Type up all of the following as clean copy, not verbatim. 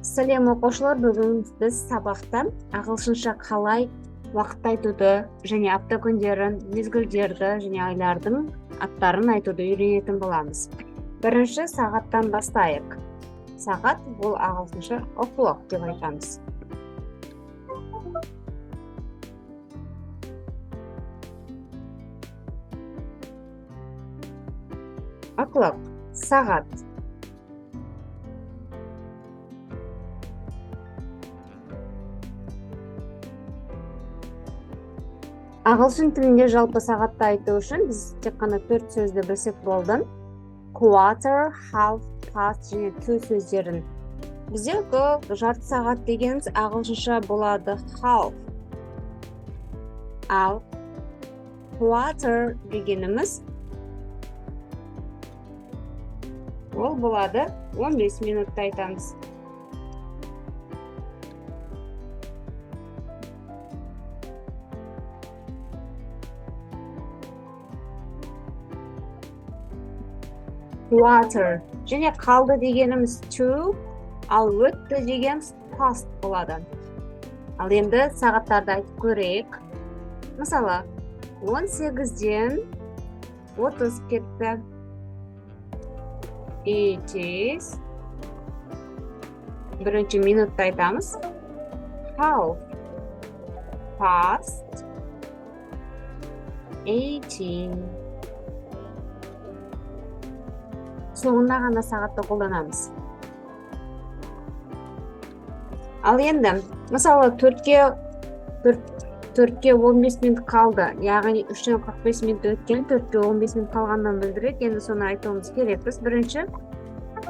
Сәлем оқушылар, бүгін біз сабақта ағылшынша қалай уақытты айтуды және апта күндерін, мезгілдерді және айлардың аттарын айтуды үйренетін боламыз. Бірінші сағаттан бастайық. Сағат бұл ағылшынша o'clock деп айтамыз. O'clock сағат. Ағылшын тілінде жалпы сағатты айту үшін біз тек қана 4 сөзді білсек болды. Quarter, half, past және to сөздерін. Біздегі жарты сағат дегеніміз ағылшынша болады half. Ал quarter дегеніміз ол болады 15 минутта айтамыз. Quarter және қалды дегеніміз to, ал өтті дегеніміз past болады. Ал енді сағаттарды айтып көрейік. Мысалы, 18-ден 30 кетті. It is. Бірінші минутта айтамыз. Half past 18. Соңында ғана сағатты қолданамыз. Ал енді, мысалы 4-ке 15 минут қалды. Яғни 3-тен 45 минут өткен, 4-ке 15 минут қалғаннан білдіреді. Енді соны айтуымыз керекпіз. Бірінші,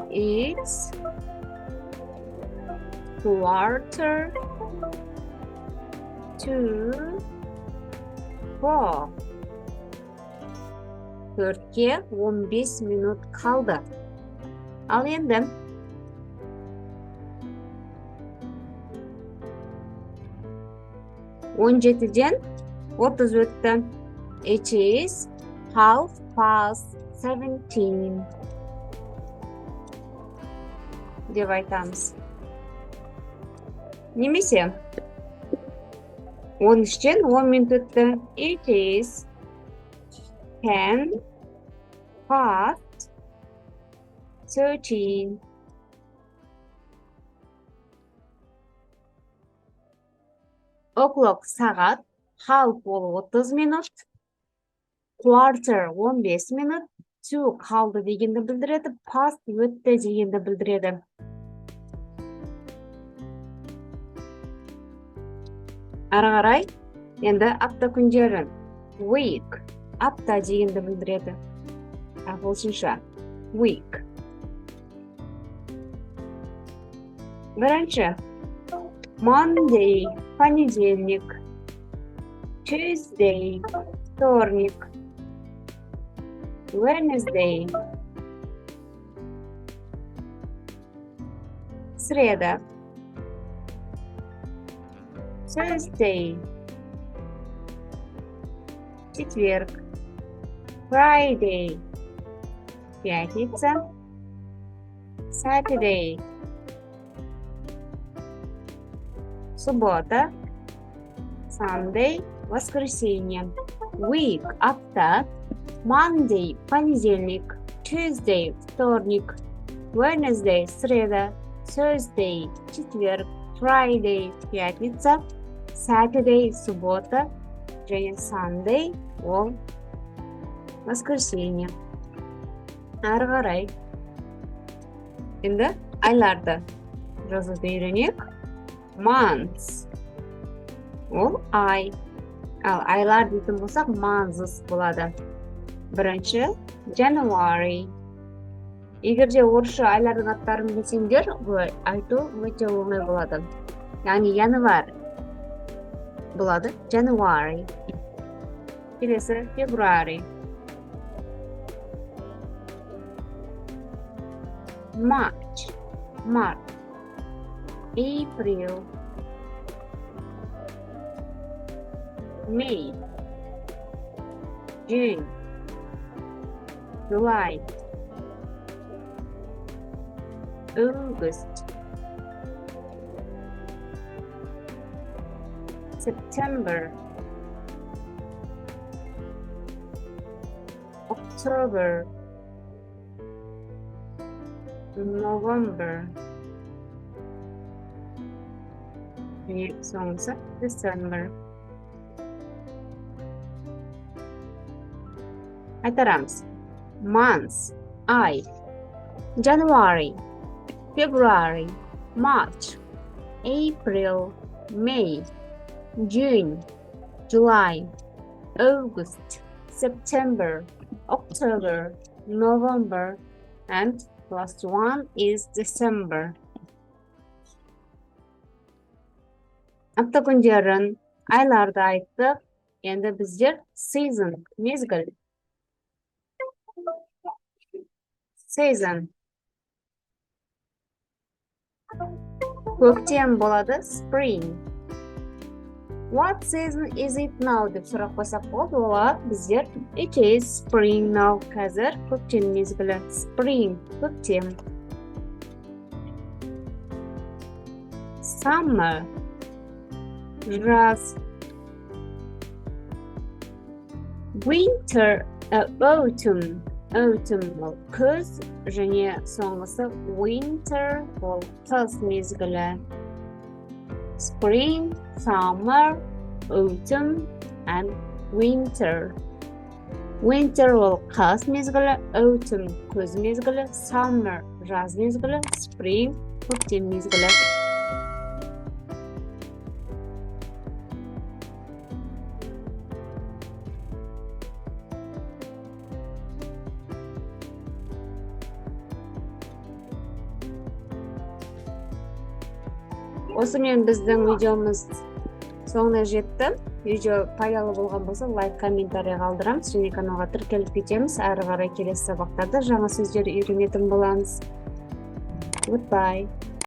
it's quarter to 4. 4-ке 15 минут қалды. Ал енді 17-ден 30 өтті. It is half past 17 деп айтамыз. Немесе 13-ден 10 минут өтті. It is 10 past 13. O'clock сағат, half ол 30 минут, quarter 15 минут, to қалды дегенді білдіреді, past өтті дегенді білдіреді. Ары қарай, енді апта күндерін, week, апта дегенді білдіреді. Ағылшынша week. Бірінші, Monday, понедельник. Tuesday, вторник. Wednesday, среда. Thursday, четверг. Friday, пятница. Saturday, суббота. Sunday, воскресенье. Week, апта. Monday, понедельник. Tuesday, вторник. Wednesday, среда. Thursday, четверг. Friday, пятница. Saturday, суббота. Және Sunday, ол воскресенье. Ары қарай. Енді айларды жазуды үйренейік. Months. Ол ай. Ал айлар дейтін болсақ, months болады. Бірінші, January. Егерде орысша айлардың аттарын білсеңдер, айту өте оңай болады. Яғни январь болады. January. Келесі, February. March. April. May. June. July. August. September, October, November, және соңғысы December. Айтарамыз. Months, ай. January, February, March, April, May, June, July, August, September, October, November, and last one is December. Апта күндерін, айларды айттық. Енді біздер season, мезгіл. Season. Көктем болады, spring. What season is it now? Деп сұрақ қойсақ болады, олар біздер it is spring now. Қазір көктем мезгілі. Spring, көктем. Summer, жаз. Winter, autumn. Autumn ол күз, және соңғысы winter ол қыс мезгілі. Spring, summer, autumn, and winter. Winter ол қыс мезгілі, autumn күз мезгілі, summer жаз мезгілі, spring көктем мезгілі. Осымен біздің видеомыз соңына жетті. Видео пайдалы болған болса, лайк, комментарий қалдырамыз, және каналға тіркеліп кетеміз. Әрі қарай келесі сабақтарда жаңа сөздер үйренетін боламыз. Goodbye.